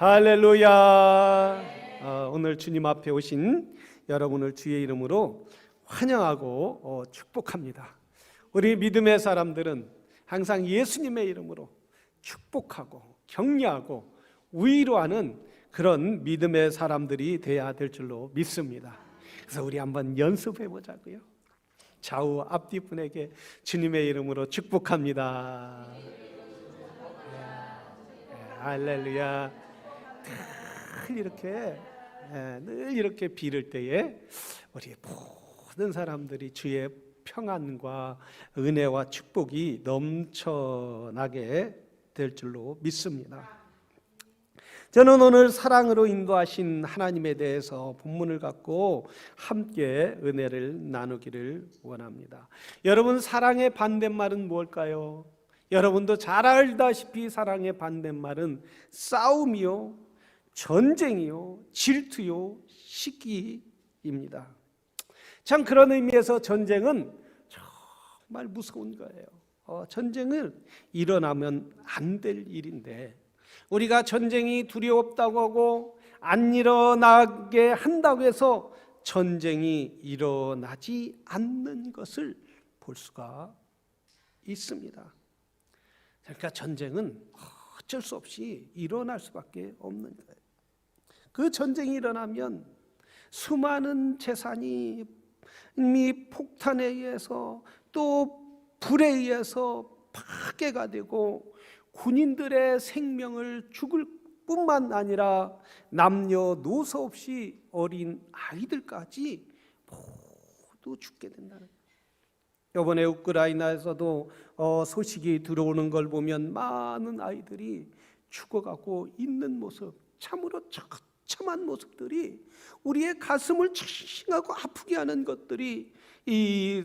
할렐루야. 오늘 주님 앞에 오신 여러분을 주의 이름으로 환영하고 축복합니다. 우리 믿음의 사람들은 항상 예수님의 이름으로 축복하고 격려하고 위로하는 그런 믿음의 사람들이 돼야 될 줄로 믿습니다. 그래서 우리 한번 연습해 보자고요. 좌우 앞뒤 분에게 주님의 이름으로 축복합니다. 할렐루야. 늘 이렇게 빌을 때에 우리 모든 사람들이 주의 평안과 은혜와 축복이 넘쳐나게 될 줄로 믿습니다. 저는 오늘 사랑으로 인도하신 하나님에 대해서 본문을 갖고 함께 은혜를 나누기를 원합니다. 여러분, 사랑의 반대말은 뭘까요? 여러분도 잘 알다시피 사랑의 반대말은 싸움이요, 전쟁이요, 질투요, 시기입니다. 참 그런 의미에서 전쟁은 정말 무서운 거예요. 전쟁은 일어나면 안 될 일인데 우리가 전쟁이 두렵다고 하고 안 일어나게 한다고 해서 전쟁이 일어나지 않는 것을 볼 수가 있습니다. 그러니까 전쟁은 어쩔 수 없이 일어날 수밖에 없는 거예요. 그 전쟁이 일어나면 수많은 재산이 이미 폭탄에 의해서 또 불에 의해서 파괴가 되고 군인들의 생명을 죽을 뿐만 아니라 남녀노소 없이 어린 아이들까지 모두 죽게 된다는 거예요. 이번에 우크라이나에서도 소식이 들어오는 걸 보면 많은 아이들이 죽어가고 있는 모습, 참으로 처참한 모습들이 우리의 가슴을 칭칭하고 아프게 하는 것들이 이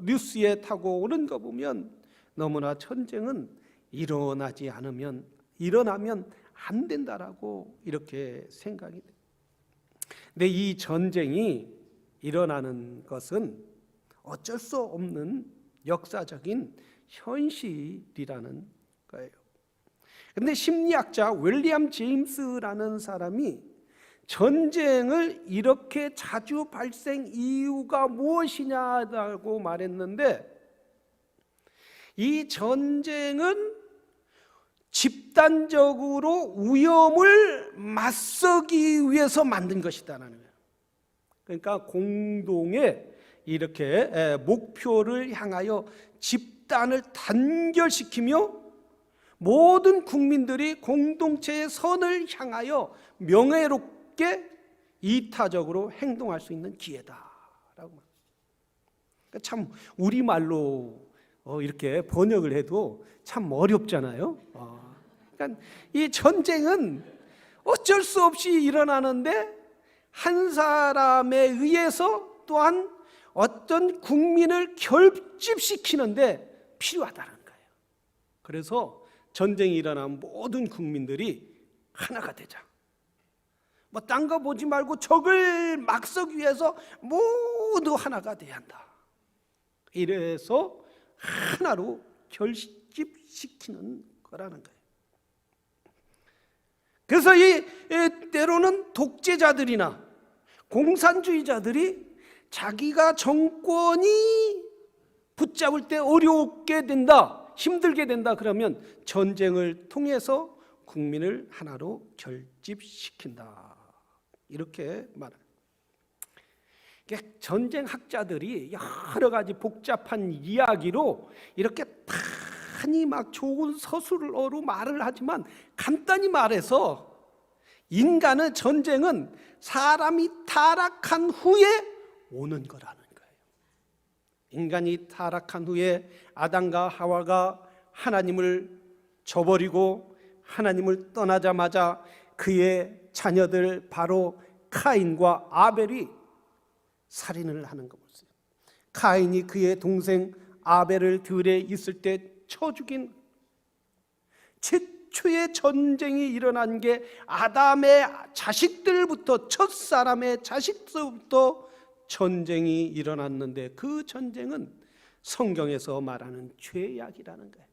뉴스에 타고 오는 거 보면 너무나 전쟁은 일어나면 안 된다라고 이렇게 생각이 돼요. 근데 이 전쟁이 일어나는 것은 어쩔 수 없는 역사적인 현실이라는 거예요. 그런데 심리학자 윌리엄 제임스라는 사람이 전쟁을 이렇게 자주 발생 이유가 무엇이냐고 말했는데, 이 전쟁은 집단적으로 위험을 맞서기 위해서 만든 것이다라는 거예요. 그러니까 공동의 이렇게 목표를 향하여 집단을 단결시키며 모든 국민들이 공동체의 선을 향하여 명예롭게 이타적으로 행동할 수 있는 기회다라고 말합니다. 그러니까 참 우리말로 이렇게 번역을 해도 참 어렵잖아요. 그러니까 이 전쟁은 어쩔 수 없이 일어나는데 한 사람에 의해서 또한 어떤 국민을 결집시키는데 필요하다는 거예요. 그래서 전쟁이 일어나면 모든 국민들이 하나가 되자. 딴 거 보지 말고 적을 막서기 위해서 모두 하나가 돼야 한다. 이래서 하나로 결집시키는 거라는 거예요. 그래서 때로는 독재자들이나 공산주의자들이 자기가 정권이 붙잡을 때 어렵게 된다, 힘들게 된다 그러면 전쟁을 통해서 국민을 하나로 결집시킨다, 이렇게 말합니다. 전쟁학자들이 여러 가지 복잡한 이야기로 이렇게 많이 막 좋은 서술어로 말을 하지만 간단히 말해서 인간의 전쟁은 사람이 타락한 후에 오는 거라는 거예요. 인간이 타락한 후에 아담과 하와가 하나님을 저버리고 하나님을 떠나자마자 그의 자녀들 바로 카인과 아벨이 살인을 하는 거 보세요. 카인이 그의 동생 아벨을 들에 있을 때 쳐 죽인, 최초의 전쟁이 일어난 게 아담의 자식들부터, 첫 사람의 자식들부터 전쟁이 일어났는데 그 전쟁은 성경에서 말하는 죄악이라는 거예요.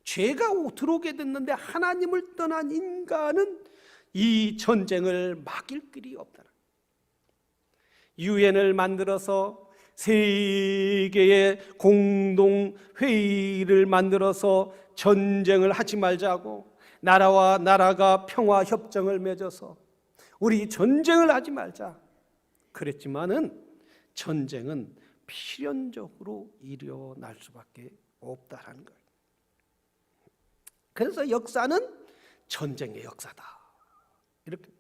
죄가 들어오게 됐는데 하나님을 떠난 인간은 이 전쟁을 막을 길이 없다. 유엔을 만들어서 세계의 공동 회의를 만들어서 전쟁을 하지 말자고, 나라와 나라가 평화 협정을 맺어서 우리 전쟁을 하지 말자 그랬지만은 전쟁은 필연적으로 일어날 수밖에 없다라는 거예요. 그래서 역사는 전쟁의 역사다. 이렇게.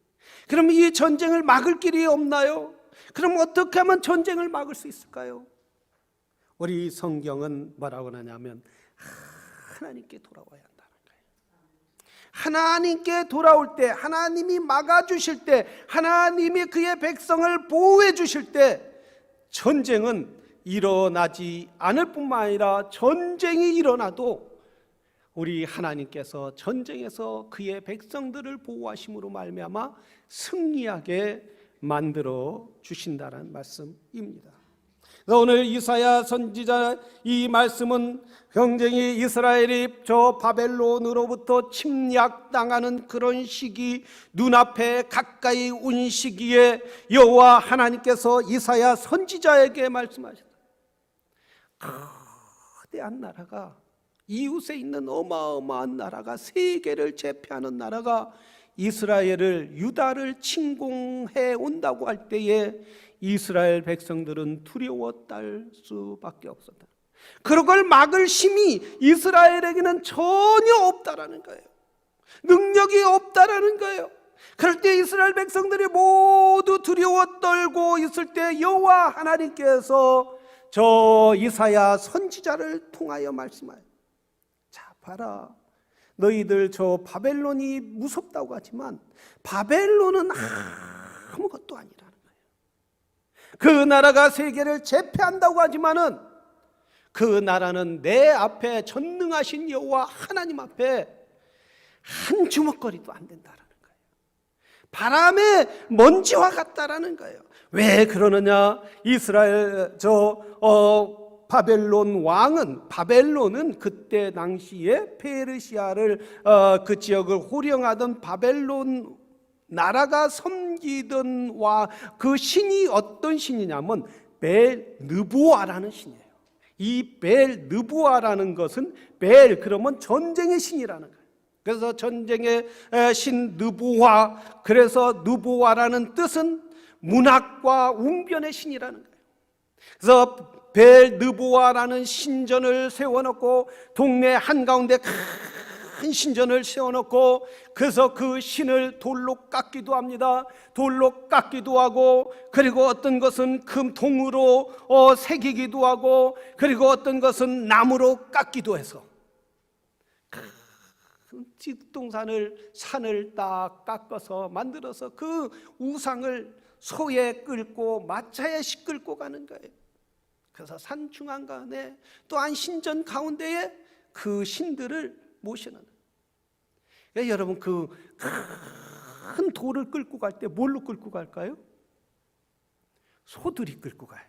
그럼 이 전쟁을 막을 길이 없나요? 그럼 어떻게 하면 전쟁을 막을 수 있을까요? 우리 성경은 뭐라고 하냐면 하나님께 돌아와야 한다는 거예요. 하나님께 돌아올 때, 하나님이 막아주실 때, 하나님이 그의 백성을 보호해 주실 때 전쟁은 일어나지 않을 뿐만 아니라 전쟁이 일어나도 우리 하나님께서 전쟁에서 그의 백성들을 보호하심으로 말미암아 승리하게 만들어 주신다는 말씀입니다. 오늘 이사야 선지자 이 말씀은 굉장히 이스라엘이 저 바벨론으로부터 침략당하는 그런 시기, 눈앞에 가까이 온 시기에 여호와 하나님께서 이사야 선지자에게 말씀하셨다. 거대한 나라가, 이웃에 있는 어마어마한 나라가, 세계를 제패하는 나라가 이스라엘을, 유다를 침공해 온다고 할 때에 이스라엘 백성들은 두려워 떨 수밖에 없었다. 그걸 막을 힘이 이스라엘에게는 전혀 없다라는 거예요. 능력이 없다라는 거예요. 그럴 때 이스라엘 백성들이 모두 두려워 떨고 있을 때 여호와 하나님께서 저 이사야 선지자를 통하여 말씀하여, 자 봐라, 너희들 저 바벨론이 무섭다고 하지만 바벨론은 아무것도 아니라는 거예요. 그 나라가 세계를 제패한다고 하지만은 그 나라는 내 앞에 전능하신 여호와 하나님 앞에 한 주먹거리도 안 된다라는 거예요. 바람의 먼지와 같다라는 거예요. 왜 그러느냐? 이스라엘 바벨론 왕은, 바벨론은 그때 당시에 페르시아를 그 지역을 호령하던 바벨론 나라가 섬기던 그 신이 어떤 신이냐면 벨느보아라는 신이에요. 이 벨느보아라는 것은 벨 그러면 전쟁의 신이라는 거예요. 그래서 전쟁의 신 느보아, 그래서 느보아라는 뜻은 문학과 웅변의 신이라는 거예요. 그래서 벨느보아라는 신전을 세워놓고 동네 한가운데 큰 신전을 세워놓고 그래서 그 신을 돌로 깎기도 합니다. 돌로 깎기도 하고, 그리고 어떤 것은 금통으로 새기기도 하고, 그리고 어떤 것은 나무로 깎기도 해서 산을 딱 깎아서 만들어서 그 우상을 소에 끌고 마차에 끌고 가는 거예요. 그래서 산 중앙간에 또한 신전 가운데에 그 신들을 모셔놓는 거예요. 여러분 그 큰 돌을 끌고 갈 때 뭘로 끌고 갈까요? 소들이 끌고 가요.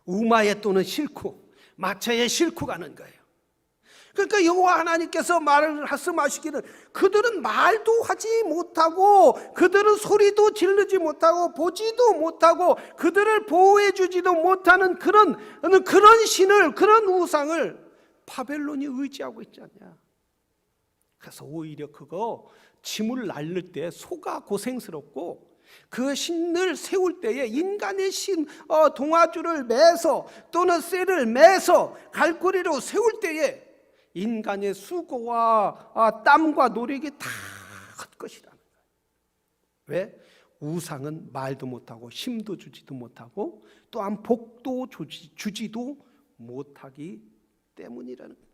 우마에 또는 싣고 마차에 싣고 가는 거예요. 그러니까 여호와 하나님께서 말씀하시기를 그들은 말도 하지 못하고, 그들은 소리도 지르지 못하고, 보지도 못하고, 그들을 보호해 주지도 못하는 그런 신을, 그런 우상을 바벨론이 의지하고 있지 않냐. 그래서 오히려 그거 짐을 날릴 때 소가 고생스럽고, 그 신을 세울 때에 인간의 신 동아줄을 매서 또는 쇠를 매서 갈고리로 세울 때에 인간의 수고와 땀과 노력이 다 헛것이라는 거예요. 왜? 우상은 말도 못하고 힘도 주지도 못하고 또한 복도 주지도 못하기 때문이라는 거예요.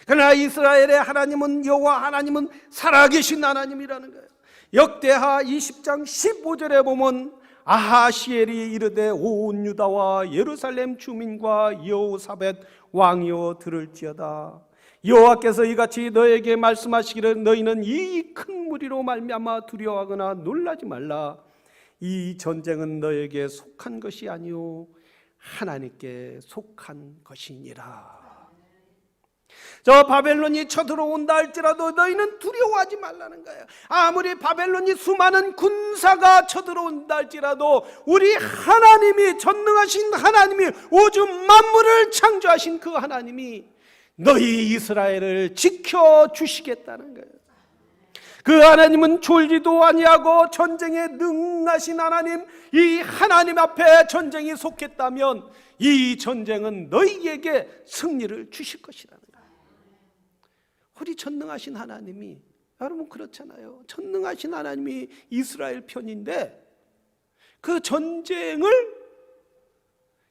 그러나 이스라엘의 하나님은, 여호와 하나님은 살아계신 하나님이라는 거예요. 역대하 20장 15절에 보면 아하시엘이 이르되 온 유다와 예루살렘 주민과 여호사벳 왕이여 들을지어다. 여호와께서 이같이 너에게 말씀하시기를 너희는 이 큰 무리로 말미암아 두려워하거나 놀라지 말라. 이 전쟁은 너에게 속한 것이 아니요 하나님께 속한 것이니라. 저 바벨론이 쳐들어온다 할지라도 너희는 두려워하지 말라는 거예요. 아무리 바벨론이 수많은 군사가 쳐들어온다 할지라도 우리 하나님이, 전능하신 하나님이, 우주 만물을 창조하신 그 하나님이 너희 이스라엘을 지켜주시겠다는 거예요. 그 하나님은 졸지도 아니하고 전쟁에 능하신 하나님, 이 하나님 앞에 전쟁이 속했다면 이 전쟁은 너희에게 승리를 주실 것이라는 거예요. 우리 전능하신 하나님이, 여러분 그렇잖아요. 전능하신 하나님이 이스라엘 편인데 그 전쟁을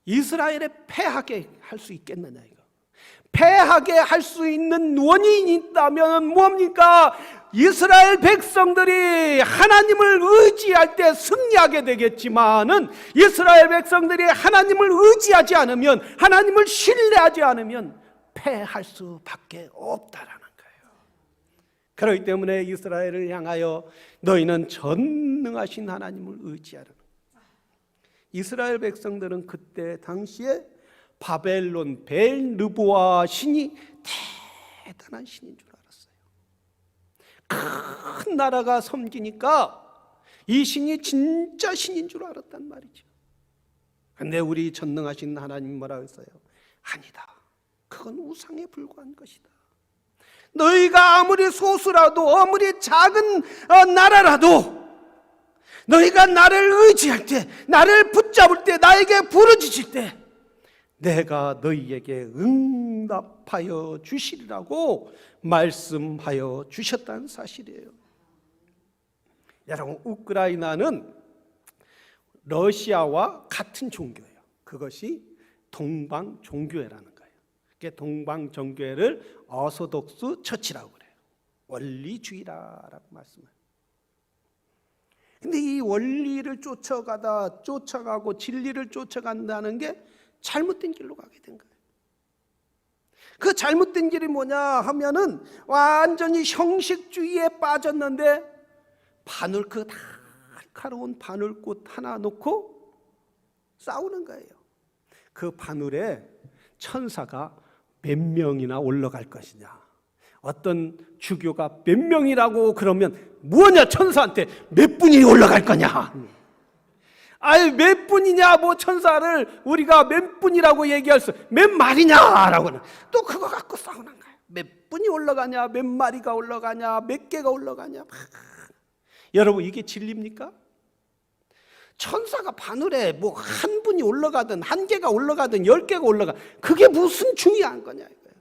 이스라엘에 패하게 할 수 있겠느냐 이거. 패하게 할 수 있는 원인이 있다면 뭡니까? 이스라엘 백성들이 하나님을 의지할 때 승리하게 되겠지만은 이스라엘 백성들이 하나님을 의지하지 않으면, 하나님을 신뢰하지 않으면 패할 수밖에 없다라는 거예요. 그렇기 때문에 이스라엘을 향하여 너희는 전능하신 하나님을 의지하라. 이스라엘 백성들은 그때 당시에 바벨론 벨르보아 신이 대단한 신인 줄 알았어요. 큰 나라가 섬기니까 이 신이 진짜 신인 줄 알았단 말이죠. 근데 우리 전능하신 하나님 뭐라고 했어요? 아니다. 그건 우상에 불과한 것이다. 너희가 아무리 소수라도, 아무리 작은 나라라도 너희가 나를 의지할 때, 나를 붙잡을 때, 나에게 부르짖을 때 내가 너희에게 응답하여 주시리라고 말씀하여 주셨다는 사실이에요. 여러분, 우크라이나는 러시아와 같은 종교예요. 그것이 동방 종교회라는 거예요. 그게 동방 종교회를 어소독스 처치라고 그래요. 원리주의라고 말씀해요. 근데 이 원리를 쫓아가고 진리를 쫓아간다는 게 잘못된 길로 가게 된 거예요. 그 잘못된 길이 뭐냐 하면은 완전히 형식주의에 빠졌는데 그 날카로운 바늘꽃 하나 놓고 싸우는 거예요. 그 바늘에 천사가 몇 명이나 올라갈 것이냐, 어떤 주교가 몇 명이라고 그러면 뭐냐, 천사한테 몇 분이 올라갈 거냐. 아유, 몇 분이냐, 뭐 천사를 우리가 몇 분이라고 얘기할 수, 몇 마리냐라고는 또 그거 갖고 싸우는 거예요. 몇 분이 올라가냐, 몇 마리가 올라가냐, 몇 개가 올라가냐. 여러분, 이게 진리입니까? 천사가 바늘에 뭐 한 분이 올라가든 한 개가 올라가든 10개가 올라가, 그게 무슨 중요한 거냐 이거예요.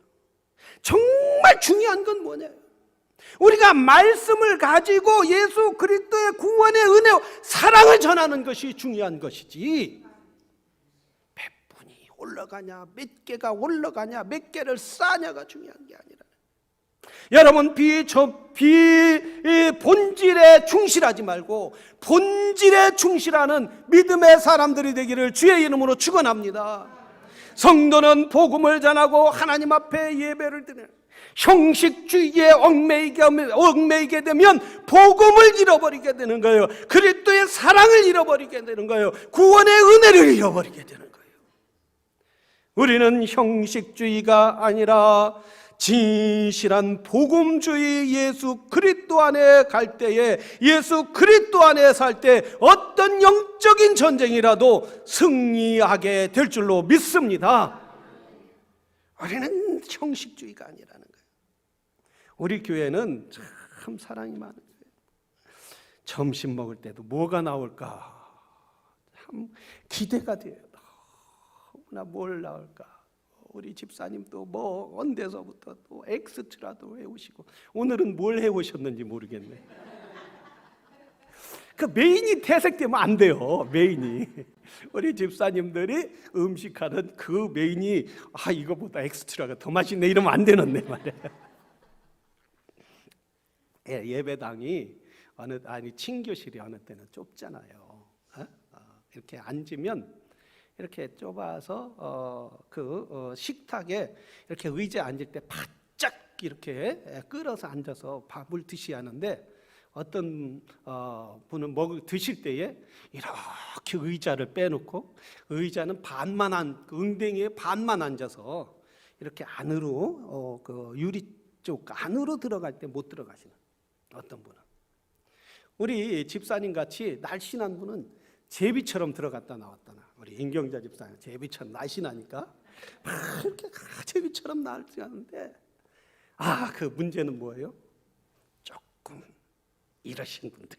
정말 중요한 건 뭐냐, 우리가 말씀을 가지고 예수 그리스도의 구원의 은혜, 사랑을 전하는 것이 중요한 것이지 몇 분이 올라가냐, 몇 개가 올라가냐, 몇 개를 쌓냐가 중요한 게 아니라, 여러분, 본질에 충실하지 말고 본질에 충실하는 믿음의 사람들이 되기를 주의 이름으로 축원합니다. 성도는 복음을 전하고 하나님 앞에 예배를 드리는, 형식주의에 얽매이게 되면 복음을 잃어버리게 되는 거예요. 그리스도의 사랑을 잃어버리게 되는 거예요. 구원의 은혜를 잃어버리게 되는 거예요. 우리는 형식주의가 아니라 진실한 복음주의 예수 그리스도 안에 갈 때에, 예수 그리스도 안에 살 때 어떤 영적인 전쟁이라도 승리하게 될 줄로 믿습니다. 우리는 형식주의가 아니라는 거예요. 우리 교회는 참 사랑이 많은 거예요. 점심 먹을 때도 뭐가 나올까 참 기대가 돼요. 너무나 뭘 나올까. 우리 집사님도 뭐 언제서부터 또 엑스트라도 해오시고, 오늘은 뭘 해오셨는지 모르겠네. 그 메인이 퇴색되면 안 돼요. 메인이, 우리 집사님들이 음식하는 그 메인이 이거보다 엑스트라가 더 맛있네 이러면 안 되는데 말이야. 예배당이 친교실이 어느 때는 좁잖아요. 이렇게 앉으면 이렇게 좁아서 식탁에 이렇게 의자에 앉을 때 바짝 이렇게 끌어서 앉아서 밥을 드셔야 하는데, 어떤 분은 드실 때에 이렇게 의자를 빼놓고 의자는 응댕이에 반만 앉아서 이렇게 안으로 그 유리 쪽 안으로 들어갈 때 못 들어가시는 어떤 분은, 우리 집사님 같이 날씬한 분은 제비처럼 들어갔다 나왔다나. 우리 임경자 집사님 제비처럼 날씬하니까 막 이렇게 제비처럼 날씬하는데, 그 문제는 뭐예요? 조금 이러신 분들.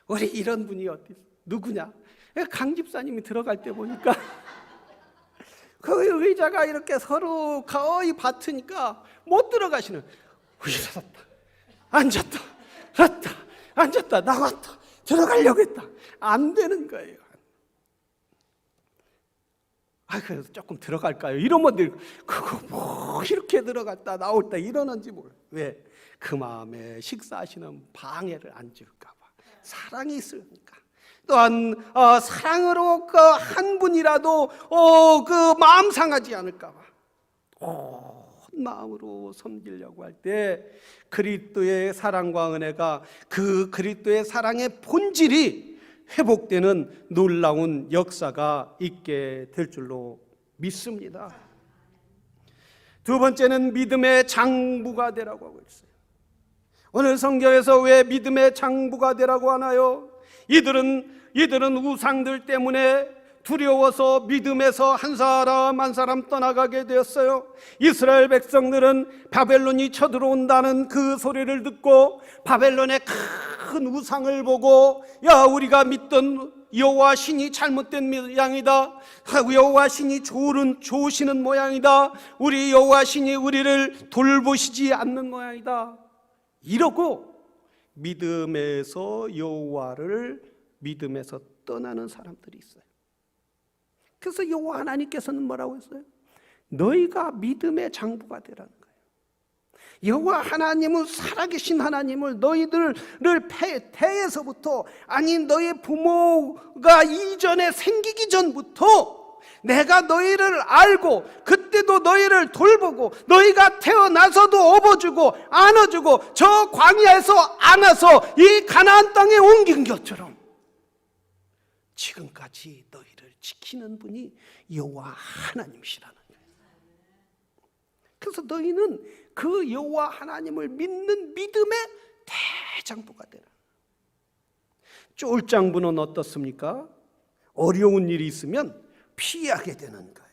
우리 이런 분이 어디 누구냐? 강 집사님이 들어갈 때 보니까 그 의자가 이렇게 서로 거의 받으니까 못 들어가시는. 일어섰다, 앉았다, 갔다, 앉았다, 나왔다, 들어가려고 했다. 안 되는 거예요. 그래서 조금 들어갈까요? 이러면 그거 뭐 이렇게 들어갔다 나올다 이러는지 몰라. 왜? 그 마음에 식사하시는 방해를 안 줄까 봐. 사랑이 있으니까. 또한 사랑으로 그 한 분이라도 그 마음 상하지 않을까 봐 온 마음으로 섬기려고 할 때 그리스도의 사랑과 은혜가, 그 그리스도의 사랑의 본질이 회복되는 놀라운 역사가 있게 될 줄로 믿습니다. 두 번째는 믿음의 장부가 되라고 하고 있어요. 오늘 성경에서 왜 믿음의 장부가 되라고 하나요? 이들은 우상들 때문에 두려워서 믿음에서 한 사람 한 사람 떠나가게 되었어요. 이스라엘 백성들은 바벨론이 쳐들어온다는 그 소리를 듣고 바벨론의 큰 우상을 보고, 우리가 믿던 여호와 신이 잘못된 모양이다, 여호와 신이 좋으시는 모양이다, 우리 여호와 신이 우리를 돌보시지 않는 모양이다, 이러고 믿음에서 여호와를 믿음에서 떠나는 사람들이 있어요. 그래서 여호와 하나님께서는 뭐라고 했어요? 너희가 믿음의 장부가 되라는 거예요. 여호와 하나님은 살아계신 하나님을 너희들을 태에서부터, 아니 너희 부모가 이전에 생기기 전부터 내가 너희를 알고 그때도 너희를 돌보고 너희가 태어나서도 업어주고 안아주고 저 광야에서 안아서 이 가나안 땅에 옮긴 것처럼 지금까지 너희를 지키는 분이 여호와 하나님이시라는 거예요. 그래서 너희는 그 여호와 하나님을 믿는 믿음의 대장부가 되라. 쫄장부는 어떻습니까? 어려운 일이 있으면 피하게 되는 거예요.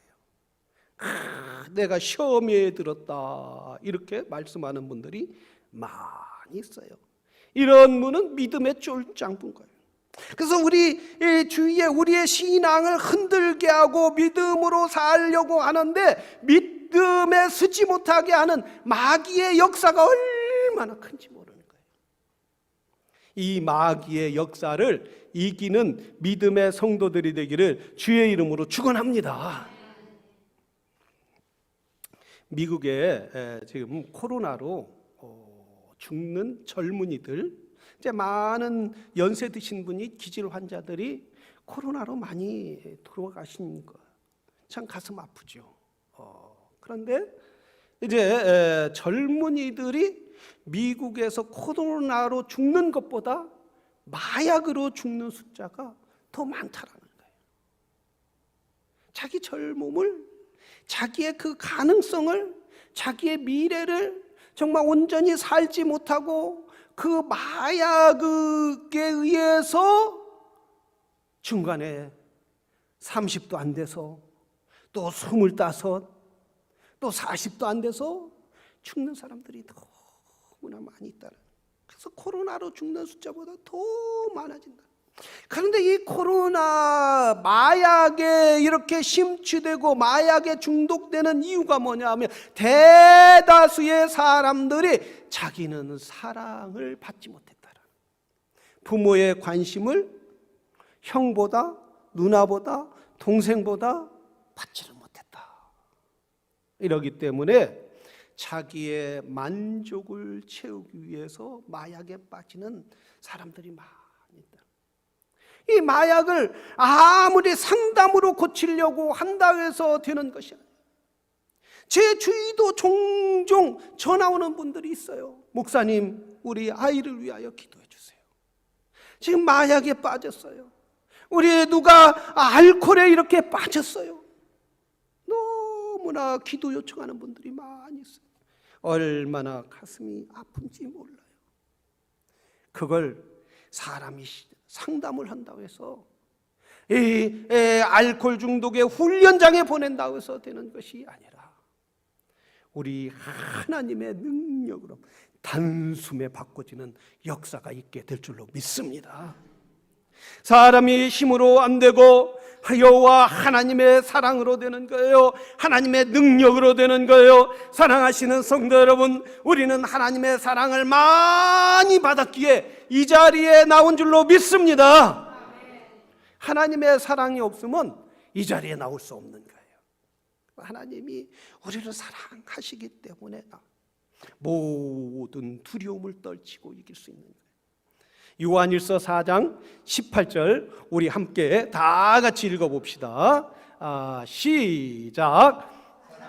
내가 시험에 들었다, 이렇게 말씀하는 분들이 많이 있어요. 이런 분은 믿음의 쫄장부인 거예요. 그래서 우리 주위에 우리의 신앙을 흔들게 하고 믿음으로 살려고 하는데 믿음에 서지 못하게 하는 마귀의 역사가 얼마나 큰지 모르는 거예요. 이 마귀의 역사를 이기는 믿음의 성도들이 되기를 주의 이름으로 축원합니다. 미국에 지금 코로나로 죽는 젊은이들, 이제 많은 연세 드신 분이 기질 환자들이 코로나로 많이 돌아가신 거 참 가슴 아프죠. 그런데 이제 젊은이들이 미국에서 코로나로 죽는 것보다 마약으로 죽는 숫자가 더 많다라는 거예요. 자기 젊음을, 자기의 그 가능성을, 자기의 미래를 정말 온전히 살지 못하고 그 마약에 의해서 중간에 30도 안 돼서 또 25, 또 40도 안 돼서 죽는 사람들이 너무나 많이 있다는. 그래서 코로나로 죽는 숫자보다 더 많아진다. 그런데 이 코로나 마약에 이렇게 심취되고 마약에 중독되는 이유가 뭐냐 하면 대다수의 사람들이 자기는 사랑을 받지 못했다라. 부모의 관심을 형보다 누나보다 동생보다 받지를 못했다. 이러기 때문에 자기의 만족을 채우기 위해서 마약에 빠지는 사람들이 많이 있다. 이 마약을 아무리 상담으로 고치려고 한다 해서 되는 것이 아니에요. 제 주위도 종종 전화 오는 분들이 있어요. 목사님, 우리 아이를 위하여 기도해 주세요. 지금 마약에 빠졌어요. 우리 누가 알코올에 이렇게 빠졌어요. 너무나 기도 요청하는 분들이 많이 있어요. 얼마나 가슴이 아픈지 몰라요. 그걸 사람이 상담을 한다고 해서 알코올 중독의 훈련장에 보낸다고 해서 되는 것이 아니라 우리 하나님의 능력으로 단숨에 바꿔지는 역사가 있게 될 줄로 믿습니다. 사람이 힘으로 안 되고 여호와 하나님의 사랑으로 되는 거예요. 하나님의 능력으로 되는 거예요. 사랑하시는 성도 여러분, 우리는 하나님의 사랑을 많이 받았기에 이 자리에 나온 줄로 믿습니다. 하나님의 사랑이 없으면 이 자리에 나올 수 없는 거예요. 하나님이 우리를 사랑하시기 때문에 모든 두려움을 떨치고 이길 수 있는 거예요. 요한일서 4장 18절 우리 함께 다 같이 읽어봅시다. 시작.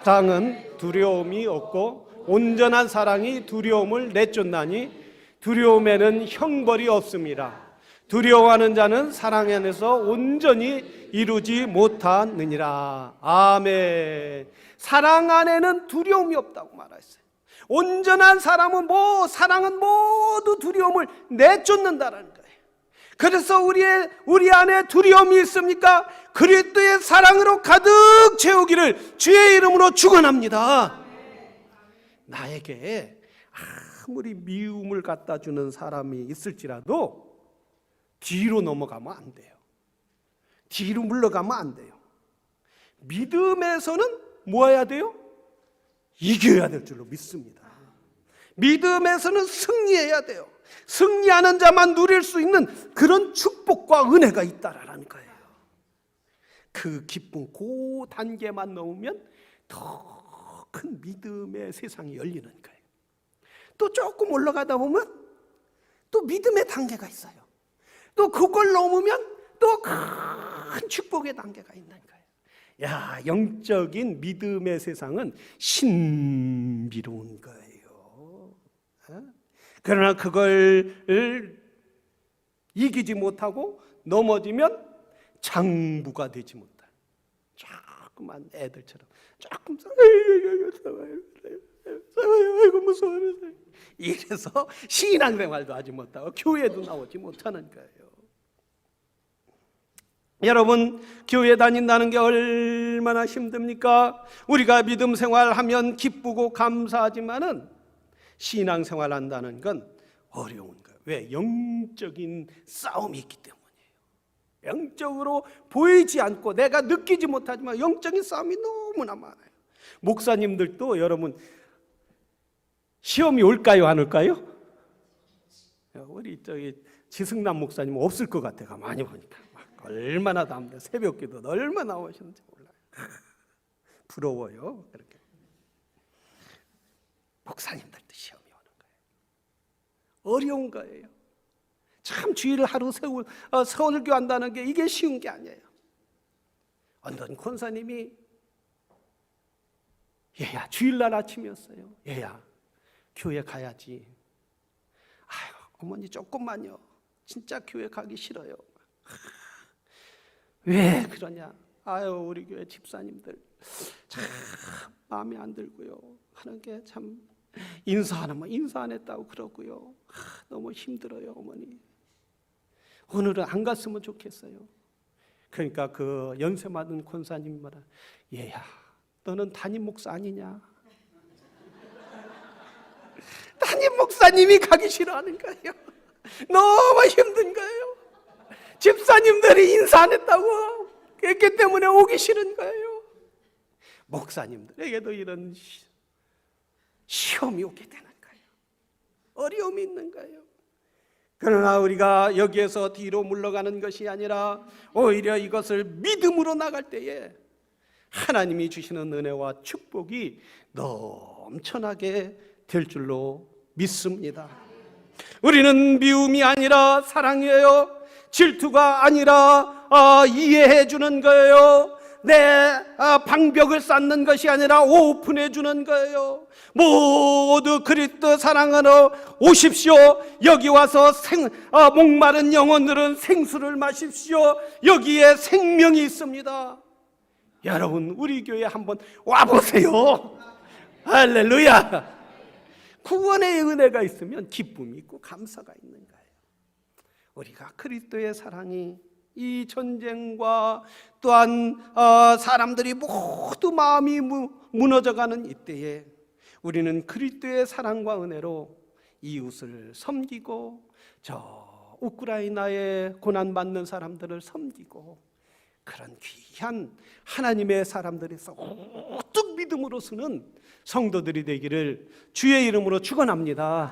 사랑은 두려움이 없고 온전한 사랑이 두려움을 내쫓나니 두려움에는 형벌이 없습니다. 두려워하는 자는 사랑 안에서 온전히 이루지 못하느니라. 아멘. 사랑 안에는 두려움이 없다고 말했어요. 온전한 사랑은 모두 두려움을 내쫓는다라는 거예요. 그래서 우리 안에 두려움이 있습니까? 그리스도의 사랑으로 가득 채우기를 주의 이름으로 축원합니다. 나에게 아무리 미움을 갖다 주는 사람이 있을지라도 뒤로 넘어가면 안 돼요. 뒤로 물러가면 안 돼요. 믿음에서는 뭐 해야 돼요? 이겨야 될 줄로 믿습니다. 믿음에서는 승리해야 돼요. 승리하는 자만 누릴 수 있는 그런 축복과 은혜가 있다라는 거예요. 그 기쁨, 그 단계만 넘으면 더 큰 믿음의 세상이 열리는 거예요. 또 조금 올라가다 보면 또 믿음의 단계가 있어요. 또 그걸 넘으면 또 큰 축복의 단계가 있는 거예요. 영적인 믿음의 세상은 신비로운 거예요. 그러나 그걸 이기지 못하고 넘어지면 장부가 되지 못한 조그만 애들처럼 조금 아이고 무서워요. 이래서 신앙생활도 하지 못하고 교회도 나오지 못하는 거예요. 여러분, 교회 다닌다는 게 얼마나 힘듭니까? 우리가 믿음 생활하면 기쁘고 감사하지만은 신앙생활 한다는 건 어려운 거예요. 왜? 영적인 싸움이 있기 때문이에요. 영적으로 보이지 않고 내가 느끼지 못하지만 영적인 싸움이 너무나 많아요. 목사님들도 여러분 시험이 올까요, 안 올까요? 우리 지승남 목사님 없을 것 같아요. 많이 보니까 얼마나 담대 새벽기도 얼마나 오셨는지 몰라요. 부러워요. 그렇게 목사님들도 시험이 오는 거예요. 어려운 거예요. 참 주일을 하루 설교 한다는 게 이게 쉬운 게 아니에요. 어떤 권사님이 얘야 주일날 아침이었어요. 얘야 교회 가야지. 아유 어머니 조금만요. 진짜 교회 가기 싫어요. 왜 그러냐? 아유 우리 교회 집사님들 참 마음에 안 들고요. 하는 게 참 인사하면 인사 안 했다고 그러고요. 너무 힘들어요 어머니. 오늘은 안 갔으면 좋겠어요. 그러니까 그 연세 많은 권사님이 말하 얘야 너는 담임 목사 아니냐? 담임 목사님이 가기 싫어하는 거예요. 너무 힘든 거예요. 집사님들이 인사 안 했다고 했기 때문에 오기 싫은 거예요. 목사님들에게도 이런 시험이 오게 되는 거예요. 어려움이 있는 거예요. 그러나 우리가 여기에서 뒤로 물러가는 것이 아니라 오히려 이것을 믿음으로 나갈 때에 하나님이 주시는 은혜와 축복이 넘쳐나게 될 줄로 믿습니다. 우리는 미움이 아니라 사랑이에요. 질투가 아니라 이해해 주는 거예요. 내 방벽을 쌓는 것이 아니라 오픈해 주는 거예요. 모두 그리스도 사랑하러 오십시오. 여기 와서 목마른 영혼들은 생수를 마십시오. 여기에 생명이 있습니다. 여러분 우리 교회 한번 와보세요. 할렐루야. 구원의 은혜가 있으면 기쁨이 있고 감사가 있는 거예요. 우리가 그리스도의 사랑이 이 전쟁과 또한 사람들이 모두 마음이 무너져가는 이때에 우리는 그리스도의 사랑과 은혜로 이웃을 섬기고 저 우크라이나에 고난받는 사람들을 섬기고 그런 귀한 하나님의 사람들에서 우뚝 믿음으로 서는 성도들이 되기를 주의 이름으로 축원합니다.